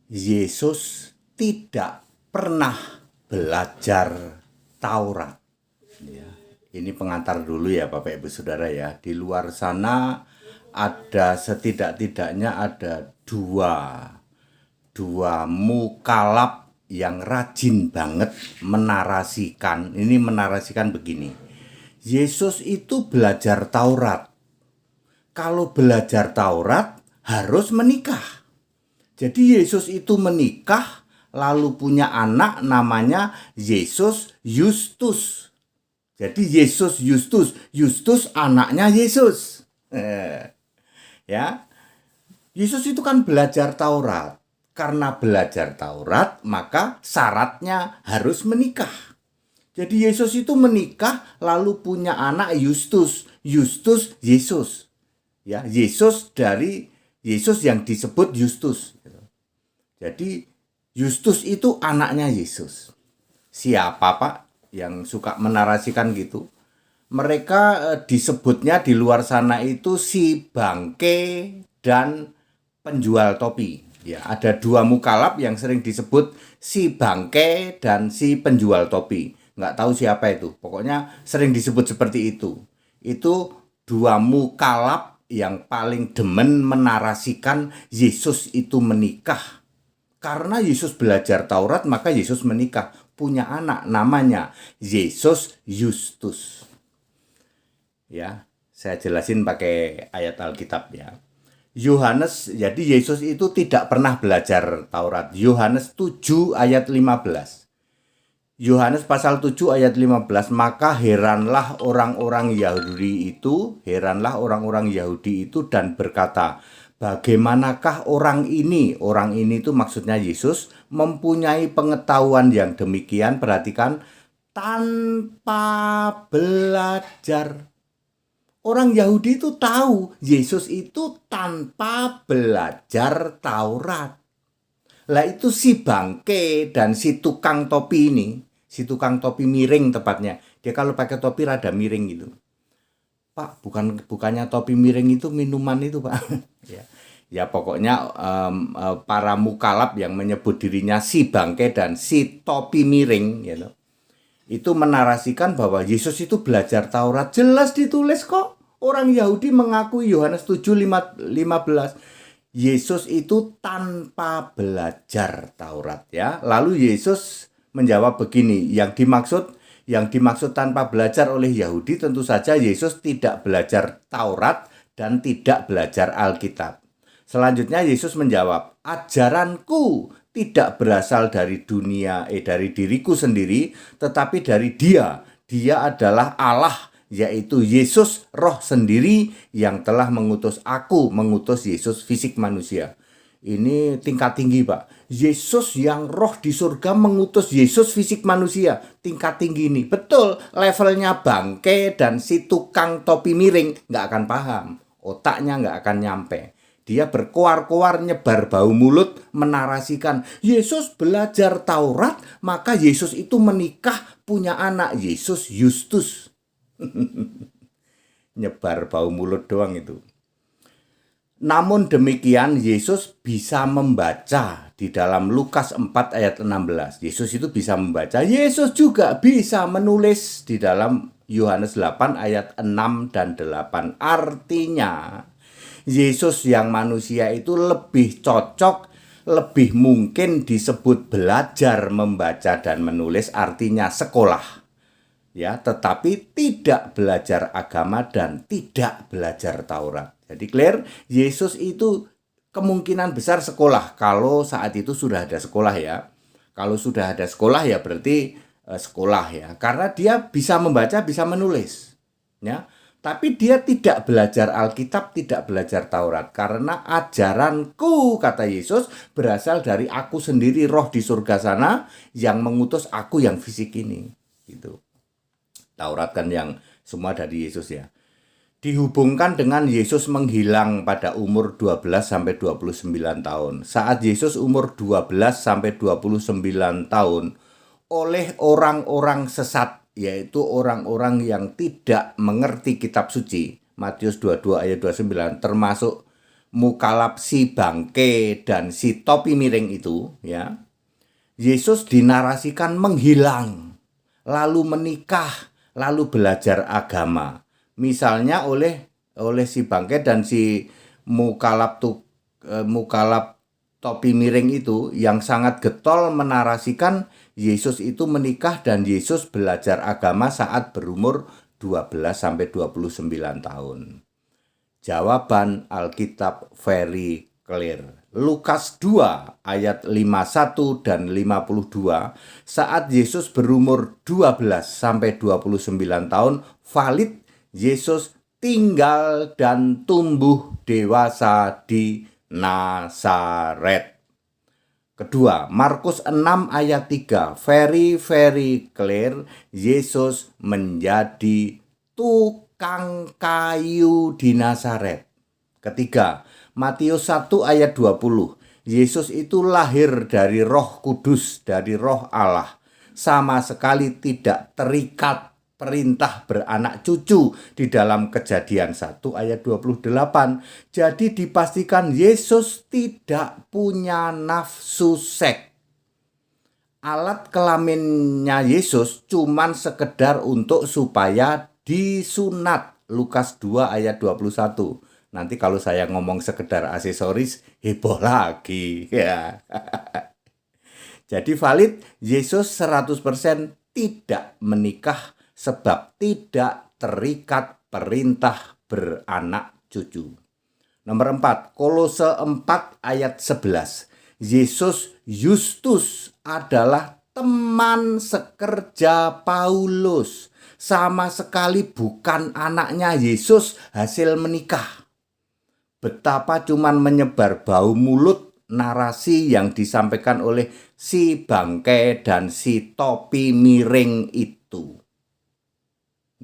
Yesus tidak pernah belajar Taurat. Ya, ini pengantar dulu ya Bapak Ibu Saudara ya. Di luar sana ada setidak-tidaknya ada dua mukalab yang rajin banget menarasikan. Ini menarasikan begini. Yesus itu belajar Taurat. Kalau belajar Taurat harus menikah. Jadi Yesus itu menikah lalu punya anak namanya Yesus Justus. Jadi Yesus Justus, Justus anaknya Yesus. Ya. Yesus itu kan belajar Taurat. Karena belajar Taurat, maka syaratnya harus menikah. Jadi Yesus itu menikah lalu punya anak Justus. Justus Yesus. Ya, Yesus dari Yesus yang disebut Justus. Jadi Justus itu anaknya Yesus. Siapa Pak yang suka menarasikan gitu? Mereka disebutnya di luar sana itu si bangke dan penjual topi. Ya, ada dua mukalab yang sering disebut si bangke dan si penjual topi. Nggak tahu siapa itu. Pokoknya sering disebut seperti itu. Itu dua mukalab yang paling demen menarasikan Yesus itu menikah. Karena Yesus belajar Taurat, maka Yesus menikah. Punya anak namanya Yesus Justus. Ya, saya jelasin pakai ayat Alkitab ya. Yohanes, jadi Yesus itu tidak pernah belajar Taurat. Yohanes 7 ayat 15. Yohanes pasal 7 ayat 15, maka heranlah orang-orang Yahudi itu dan berkata, bagaimanakah orang ini itu maksudnya Yesus, mempunyai pengetahuan yang demikian, perhatikan, tanpa belajar. Orang Yahudi itu tahu Yesus itu tanpa belajar Taurat. Lah itu si bangke dan si tukang topi ini, si tukang topi miring tepatnya. Dia kalau pakai topi rada miring gitu. Pak, bukannya topi miring itu minuman itu, Pak. Ya pokoknya para mukalab yang menyebut dirinya si bangke dan si topi miring gitu. Itu menarasikan bahwa Yesus itu belajar Taurat. Jelas ditulis kok. Orang Yahudi mengakui Yohanes 7:15. Yesus itu tanpa belajar Taurat ya. Lalu Yesus menjawab begini, yang dimaksud tanpa belajar oleh Yahudi tentu saja Yesus tidak belajar Taurat dan tidak belajar Alkitab. Selanjutnya Yesus menjawab, ajaranku tidak berasal dari dari diriku sendiri, tetapi dari Dia. Dia adalah Allah, yaitu Yesus roh sendiri yang telah mengutus Yesus fisik manusia. Ini tingkat tinggi Pak. Yesus yang roh di surga mengutus Yesus fisik manusia. Tingkat tinggi ini. Betul, levelnya bangke dan si tukang topi miring nggak akan paham. Otaknya nggak akan nyampe. Dia berkoar-koar nyebar bau mulut menarasikan Yesus belajar Taurat, maka Yesus itu menikah punya anak Yesus Justus. Nyebar bau mulut doang itu. Namun demikian Yesus bisa membaca di dalam Lukas 4 ayat 16. Yesus itu bisa membaca. Yesus juga bisa menulis di dalam Yohanes 8 ayat 6 dan 8. Artinya Yesus yang manusia itu lebih cocok, lebih mungkin disebut belajar membaca dan menulis, artinya sekolah. Ya, tetapi tidak belajar agama dan tidak belajar Taurat. Jadi clear, Yesus itu kemungkinan besar sekolah kalau saat itu sudah ada sekolah ya. Kalau sudah ada sekolah ya berarti sekolah ya. Karena dia bisa membaca, bisa menulis. Ya. Tapi dia tidak belajar Alkitab, tidak belajar Taurat. Karena ajaranku, kata Yesus, berasal dari aku sendiri, roh di surga sana, yang mengutus aku yang fisik ini. Gitu. Taurat kan yang semua dari Yesus ya. Dihubungkan dengan Yesus menghilang pada umur 12-29 tahun. Saat Yesus umur 12-29 tahun, oleh orang-orang sesat, yaitu orang-orang yang tidak mengerti kitab suci, Matius 22 ayat 29, termasuk mukalap si bangke dan si topi miring itu, ya, Yesus dinarasikan menghilang, lalu menikah, lalu belajar agama. Misalnya oleh si bangke dan si mukalap topi miring itu yang sangat getol menarasikan Yesus itu menikah dan Yesus belajar agama saat berumur 12 sampai 29 tahun. Jawaban Alkitab very clear. Lukas 2 ayat 51 dan 52, saat Yesus berumur 12 sampai 29 tahun, valid Yesus tinggal dan tumbuh dewasa di Nazaret. Kedua, Markus 6 ayat 3, very clear, Yesus menjadi tukang kayu di Nazaret. Ketiga, Matius 1 ayat 20, Yesus itu lahir dari Roh Kudus, dari Roh Allah. Sama sekali tidak terikat perintah beranak cucu di dalam Kejadian 1 ayat 28. Jadi dipastikan Yesus tidak punya nafsu seks. Alat kelaminnya Yesus cuman sekedar untuk supaya disunat. Lukas 2 ayat 21. Nanti kalau saya ngomong sekedar aksesoris, heboh lagi. Ya. Jadi valid, Yesus 100% tidak menikah sebab tidak terikat perintah beranak cucu. Nomor 4, Kolose 4 ayat 11. Yesus Justus adalah teman sekerja Paulus. Sama sekali bukan anaknya Yesus hasil menikah. Betapa cuman menyebar bau mulut narasi yang disampaikan oleh si bangke dan si topi miring itu.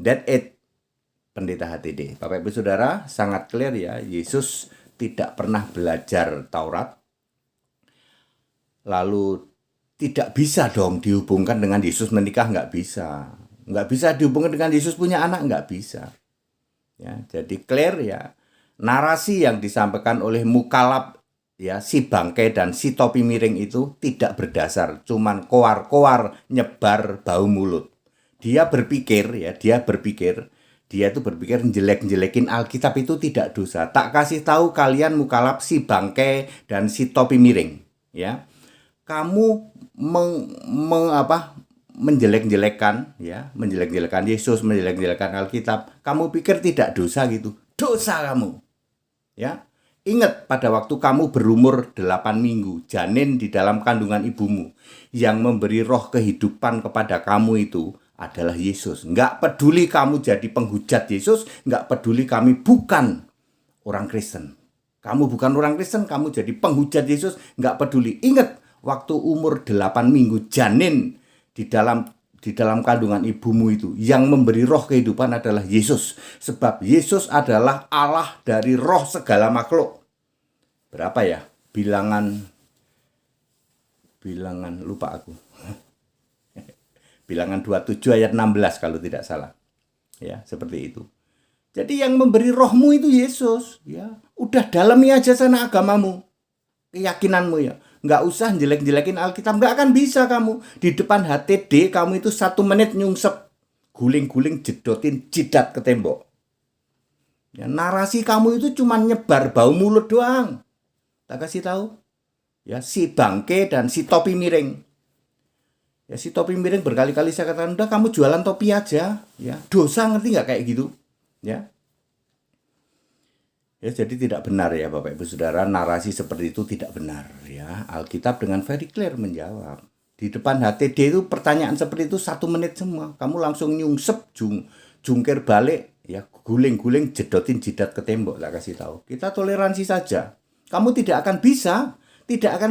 That it, Pendeta HTD. Bapak Ibu Saudara, sangat clear ya, Yesus tidak pernah belajar Taurat. Lalu tidak bisa dong dihubungkan dengan Yesus menikah, nggak bisa. Nggak bisa dihubungkan dengan Yesus punya anak, nggak bisa. Ya, jadi clear ya. Narasi yang disampaikan oleh mukalap ya si bangke dan si topi miring itu tidak berdasar, cuman koar-koar nyebar bau mulut. Dia berpikir jelek-jelekin Alkitab itu tidak dosa. Tak kasih tahu kalian mukalap si bangke dan si topi miring, ya. Kamu menjelek-jelekan Yesus, menjelek-jelekan Alkitab. Kamu pikir tidak dosa gitu? Dosa kamu. Ya. Ingat pada waktu kamu berumur 8 minggu, janin di dalam kandungan ibumu, yang memberi roh kehidupan kepada kamu itu adalah Yesus. Nggak peduli kamu jadi penghujat Yesus, nggak peduli kami bukan orang Kristen. Kamu bukan orang Kristen, kamu jadi penghujat Yesus, nggak peduli. Ingat, waktu umur 8 minggu janin di dalam kandungan ibumu itu, yang memberi roh kehidupan adalah Yesus. Sebab Yesus adalah Allah dari roh segala makhluk. Berapa ya? Bilangan lupa aku. Bilangan 27 ayat 16 kalau tidak salah. Ya, seperti itu. Jadi yang memberi rohmu itu Yesus, ya. Udah dalami aja sana agamamu, keyakinanmu ya. Nggak usah jelek-jelekin Alkitab, nggak akan bisa kamu. Di depan HTD kamu itu 1 menit nyungsep, guling-guling jedotin jidat ke tembok. Ya, narasi kamu itu cuma nyebar bau mulut doang. Tak kasih tahu. Ya, si bangke dan si topi miring. Ya, si topi miring berkali-kali saya katakan, udah kamu jualan topi aja. Ya, dosa, ngerti nggak kayak gitu? Ya. Ya, jadi tidak benar ya Bapak Ibu Saudara, narasi seperti itu tidak benar ya. Alkitab dengan very clear menjawab. Di depan HTD itu pertanyaan seperti itu 1 menit semua. Kamu langsung nyungsep, jungkir balik, ya guling-guling jedotin jidat ke tembok, tak kasih tahu. Kita toleransi saja. Kamu tidak akan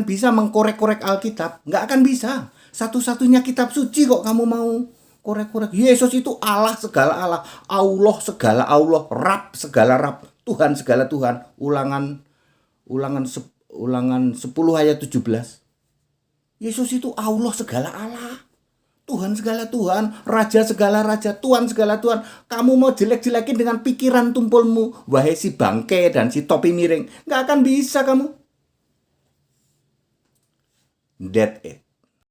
bisa mengkorek-korek Alkitab, nggak akan bisa. Satu-satunya kitab suci kok kamu mau korek-korek. Yesus itu Allah segala Allah, Allah segala Allah, Rab segala Rab, Tuhan segala Tuhan. Ulangan 10 ayat 17. Yesus itu Allah segala Allah, Tuhan segala Tuhan, Raja segala Raja, Tuhan segala Tuhan. Kamu mau jelek-jelekin dengan pikiran tumpulmu, wahai si bangke dan si topi miring. Nggak akan bisa kamu. That's it.